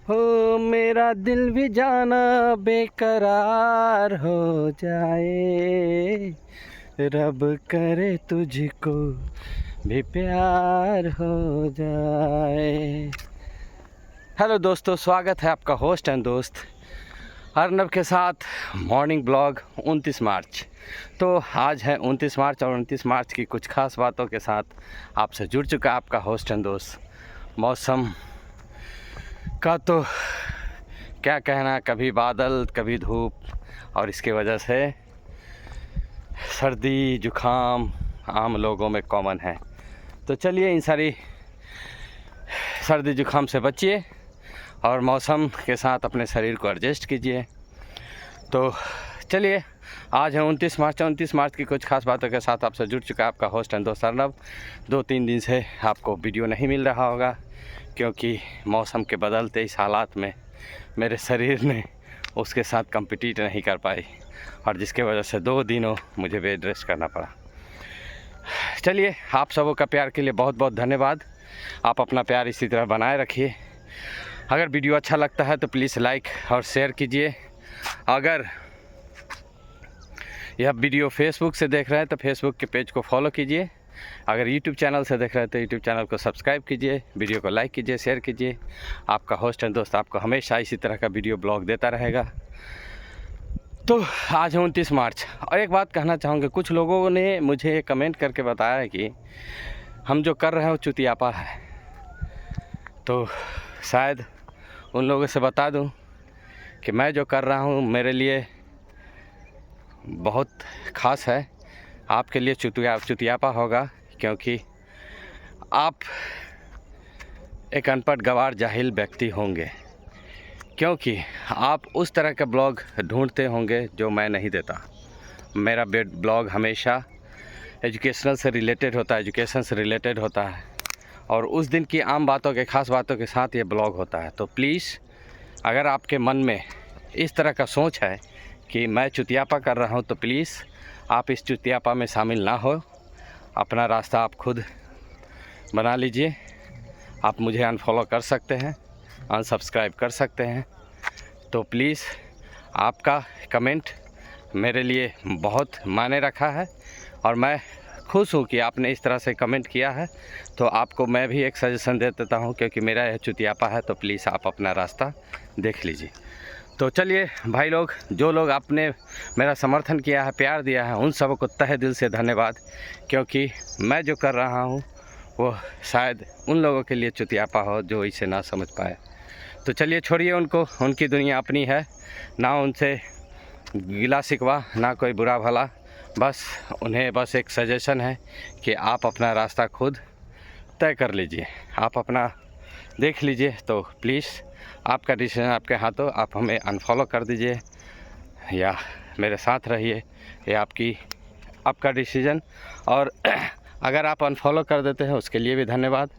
हो मेरा दिल भी जाना बेकरार हो जाए, रब करे तुझको भी प्यार हो जाए। हेलो दोस्तों, स्वागत है आपका होस्ट एंड दोस्त अर्नब के साथ मॉर्निंग ब्लॉग 29 मार्च। तो आज है 29 मार्च और 29 मार्च की कुछ खास बातों के साथ आपसे जुड़ चुका आपका होस्ट एंड दोस्त। मौसम का तो क्या कहना, कभी बादल कभी धूप, और इसकी वजह से सर्दी जुखाम आम लोगों में कॉमन है। तो चलिए इन सारी सर्दी जुखाम से बचिए और मौसम के साथ अपने शरीर को एडजस्ट कीजिए। तो चलिए, आज है 29 मार्च। 29 मार्च की कुछ खास बातों के साथ आपसे जुड़ चुका आपका होस्ट एंड दोस्त अर्नब। 2-3 दिन से आपको वीडियो नहीं मिल रहा होगा क्योंकि मौसम के बदलते इस हालात में मेरे शरीर ने उसके साथ कम्पिटिट नहीं कर पाई, और जिसके वजह से 2 दिनों मुझे बेड रेस्ट करना पड़ा। चलिए, आप सबों का प्यार के लिए बहुत बहुत धन्यवाद। आप अपना प्यार इसी तरह बनाए रखिए। अगर वीडियो अच्छा लगता है तो प्लीज़ लाइक और शेयर कीजिए। अगर यह वीडियो फेसबुक से देख रहे हैं तो फेसबुक के पेज को फॉलो कीजिए। अगर यूट्यूब चैनल से देख रहे हैं तो यूट्यूब चैनल को सब्सक्राइब कीजिए। वीडियो को लाइक कीजिए, शेयर कीजिए। आपका होस्ट एंड दोस्त आपको हमेशा इसी तरह का वीडियो ब्लॉग देता रहेगा। तो आज है 29 मार्च, और एक बात कहना चाहूँगा, कुछ लोगों ने मुझे कमेंट करके बताया है कि हम जो कर रहे हैं वो चुतियापा है। तो शायद उन लोगों से बता दूं कि मैं जो कर रहा हूं मेरे लिए बहुत ख़ास है। आपके लिए चुतियापा होगा, क्योंकि आप एक अनपढ़ गंवार जाहिल व्यक्ति होंगे, क्योंकि आप उस तरह के ब्लॉग ढूंढते होंगे जो मैं नहीं देता। मेरा ब्लॉग हमेशा एजुकेशनल से रिलेटेड होता है, एजुकेशन से रिलेटेड होता है, और उस दिन की आम बातों के ख़ास बातों के साथ ये ब्लॉग होता है। तो प्लीज़, अगर आपके मन में इस तरह का सोच है कि मैं चुतियापा कर रहा हूँ, तो प्लीज़ आप इस चुतियापा में शामिल ना हो। अपना रास्ता आप खुद बना लीजिए। आप मुझे अनफॉलो कर सकते हैं, अनसब्सक्राइब कर सकते हैं। तो प्लीज़, आपका कमेंट मेरे लिए बहुत मायने रखा है, और मैं खुश हूँ कि आपने इस तरह से कमेंट किया है। तो आपको मैं भी एक सजेशन दे देता हूँ, क्योंकि मेरा यह चुतियापा है। तो प्लीज़ आप अपना रास्ता देख लीजिए। तो चलिए भाई लोग, जो लोग आपने मेरा समर्थन किया है, प्यार दिया है, उन सबको तहे दिल से धन्यवाद, क्योंकि मैं जो कर रहा हूँ वो शायद उन लोगों के लिए चुतियापा हो जो इसे ना समझ पाए। तो चलिए, छोड़िए उनको, उनकी दुनिया अपनी है, ना उनसे गिला शिकवा, ना कोई बुरा भला। बस उन्हें बस एक सजेशन है कि आप अपना रास्ता खुद तय कर लीजिए, आप अपना देख लीजिए। तो प्लीज़, आपका डिसीजन आपके हाथों। आप हमें अनफॉलो कर दीजिए या मेरे साथ रहिए, ये आपका डिसीजन। और अगर आप अनफॉलो कर देते हैं उसके लिए भी धन्यवाद,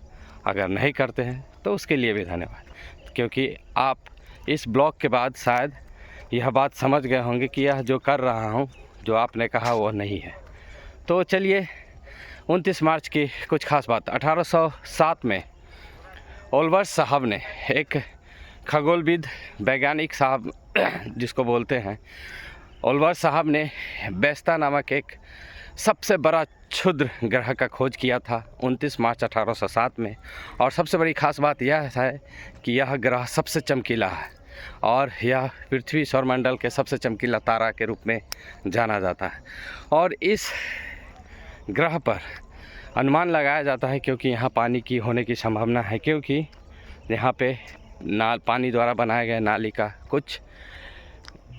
अगर नहीं करते हैं तो उसके लिए भी धन्यवाद, क्योंकि आप इस ब्लॉग के बाद शायद यह बात समझ गए होंगे कि यह जो कर रहा हूँ, जो आपने कहा वो नहीं है। तो चलिए, 29 मार्च की कुछ खास बात। 1807 में ओल्बर्ट साहब ने, एक खगोलविद वैज्ञानिक साहब जिसको बोलते हैं, ओल्बर्ट साहब ने बेस्ता नामक एक सबसे बड़ा क्षुद्र ग्रह का खोज किया था 29 मार्च 1807 में। और सबसे बड़ी खास बात यह है कि यह ग्रह सबसे चमकीला है, और यह पृथ्वी सौरमंडल के सबसे चमकीला तारा के रूप में जाना जाता है। और इस ग्रह पर अनुमान लगाया जाता है, क्योंकि यहाँ पानी की होने की संभावना है, क्योंकि यहाँ पे पानी द्वारा बनाए गए नाली का कुछ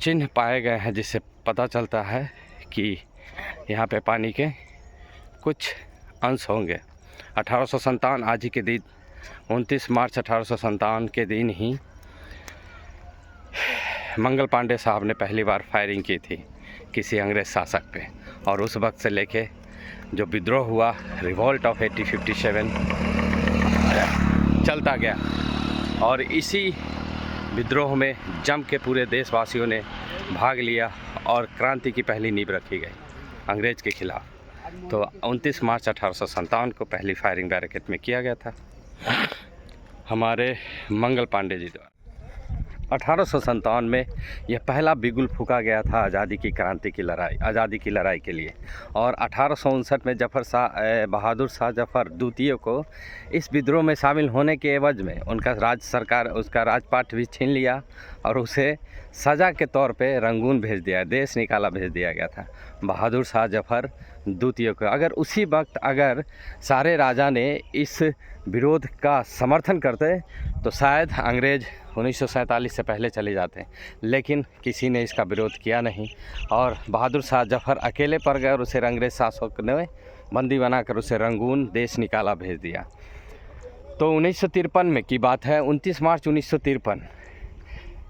चिन्ह पाए गए हैं, जिससे पता चलता है कि यहाँ पे पानी के कुछ अंश होंगे। 1857 आज ही के दिन, 29 मार्च 1857 के दिन ही मंगल पांडे साहब ने पहली बार फायरिंग की थी किसी अंग्रेज़ शासक पे, और उस वक्त से लेके जो विद्रोह हुआ, रिवॉल्ट ऑफ 1857 चलता गया, और इसी विद्रोह में जम के पूरे देशवासियों ने भाग लिया और क्रांति की पहली नींव रखी गई अंग्रेज़ के खिलाफ। तो 29 मार्च 1857 को पहली फायरिंग बैरिकेड में किया गया था हमारे मंगल पांडे जी द्वारा। 1857 में यह पहला बिगुल फूका गया था आज़ादी की क्रांति की लड़ाई, आज़ादी की लड़ाई के लिए। और 1859 में बहादुर शाह जफ़र द्वितीय को इस विद्रोह में शामिल होने के एवज में उसका राजपाट भी छीन लिया और उसे सज़ा के तौर पे रंगून भेज दिया, देश निकाला भेज दिया गया था बहादुर शाह जफ़र द्वितीय को। अगर उसी वक्त सारे राजा ने इस विरोध का समर्थन करते तो शायद अंग्रेज़ 1947 से पहले चले जाते, लेकिन किसी ने इसका विरोध किया नहीं और बहादुर शाह जफ़र अकेले पड़ गए और उसे अंग्रेज़ शासक ने बंदी बनाकर उसे रंगून देश निकाला भेज दिया। तो 1953 में की बात है, 29 मार्च 1953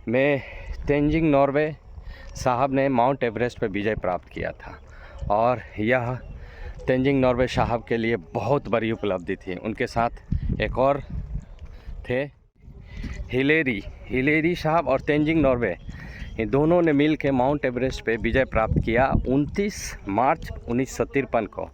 में तेंजिंग नॉर्गे साहब ने माउंट एवरेस्ट पर विजय प्राप्त किया था और यह तेंजिंग नॉर्गे साहब के लिए बहुत बड़ी उपलब्धि थी। उनके साथ एक और थे हिलेरी साहब और तेंजिंग नॉर्गे, इन दोनों ने मिल के माउंट एवरेस्ट पे विजय प्राप्त किया 29 मार्च 1953 को।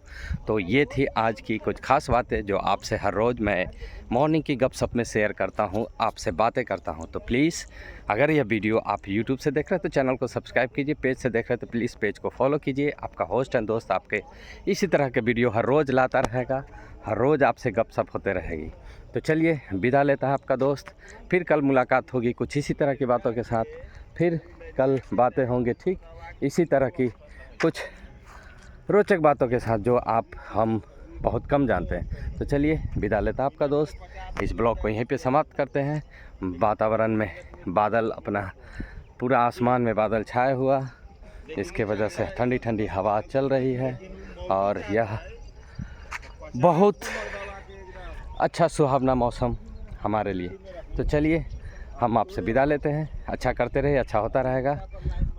तो ये थी आज की कुछ खास बातें जो आपसे हर रोज़ मैं मॉर्निंग की गपशप में शेयर करता हूँ, आपसे बातें करता हूँ। तो प्लीज़ अगर यह वीडियो आप यूट्यूब से देख रहे हैं तो चैनल को सब्सक्राइब कीजिए, पेज से देख रहे हैं तो प्लीज़ पेज को फॉलो कीजिए। आपका होस्ट एंड दोस्त आपके इसी तरह के वीडियो हर रोज़ लाता रहेगा, हर रोज़ आपसे गपशप होते रहेगी। तो चलिए विदा लेता है आपका दोस्त, फिर कल मुलाकात होगी कुछ इसी तरह की बातों के साथ, फिर कल बातें होंगे ठीक इसी तरह की कुछ रोचक बातों के साथ जो हम बहुत कम जानते हैं। तो चलिए विदा लेता आपका दोस्त, इस ब्लॉग को यहीं पे समाप्त करते हैं। वातावरण में बादल, अपना पूरा आसमान में बादल छाया हुआ, इसके वजह से ठंडी ठंडी हवा चल रही है और यह बहुत अच्छा सुहावना मौसम हमारे लिए। तो चलिए हम आपसे विदा लेते हैं, अच्छा करते रहिए, अच्छा होता रहेगा,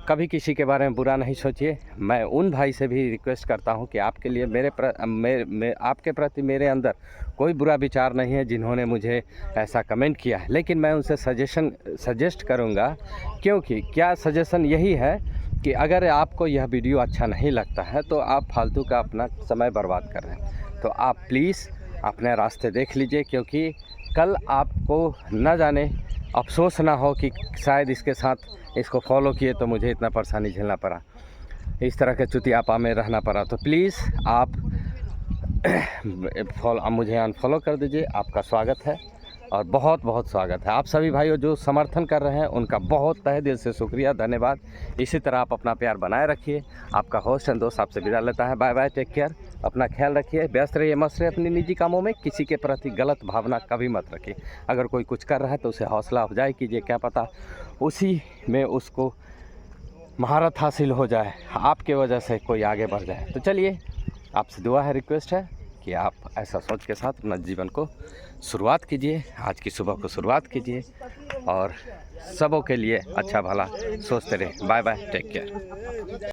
कभी किसी के बारे में बुरा नहीं सोचिए। मैं उन भाई से भी रिक्वेस्ट करता हूं कि आपके लिए आपके प्रति मेरे अंदर कोई बुरा विचार नहीं है जिन्होंने मुझे ऐसा कमेंट किया है, लेकिन मैं उनसे सजेस्ट करूंगा, क्योंकि क्या सजेशन यही है कि अगर आपको यह वीडियो अच्छा नहीं लगता है तो आप फालतू का अपना समय बर्बाद कर रहे हैं। तो आप प्लीज़ अपने रास्ते देख लीजिए, क्योंकि कल आपको न जाने अफसोस ना हो कि शायद इसको फॉलो किए तो मुझे इतना परेशानी झेलना पड़ा, इस तरह के चुतियापा में रहना पड़ा। तो प्लीज़ आप मुझे अनफॉलो कर दीजिए, आपका स्वागत है और बहुत बहुत स्वागत है। आप सभी भाइयों जो समर्थन कर रहे हैं उनका बहुत तहे दिल से शुक्रिया, धन्यवाद। इसी तरह आप अपना प्यार बनाए रखिए। आपका होस्ट एंड दोस्त आपसे विदा लेता है, बाय बाय, टेक केयर, अपना ख्याल रखिए, व्यस्त रहिए, मस्त रहिए अपनी निजी कामों में, किसी के प्रति गलत भावना कभी मत रखिए। अगर कोई कुछ कर रहा है तो उसे हौसला अफजाई कीजिए, क्या पता उसी में उसको महारत हासिल हो जाए, आपके वजह से कोई आगे बढ़ जाए। तो चलिए आपसे दुआ है, रिक्वेस्ट है कि आप ऐसा सोच के साथ अपना जीवन को शुरुआत कीजिए, आज की सुबह को शुरुआत कीजिए और सबों के लिए अच्छा भला सोचते रहिए। Bye bye, take care.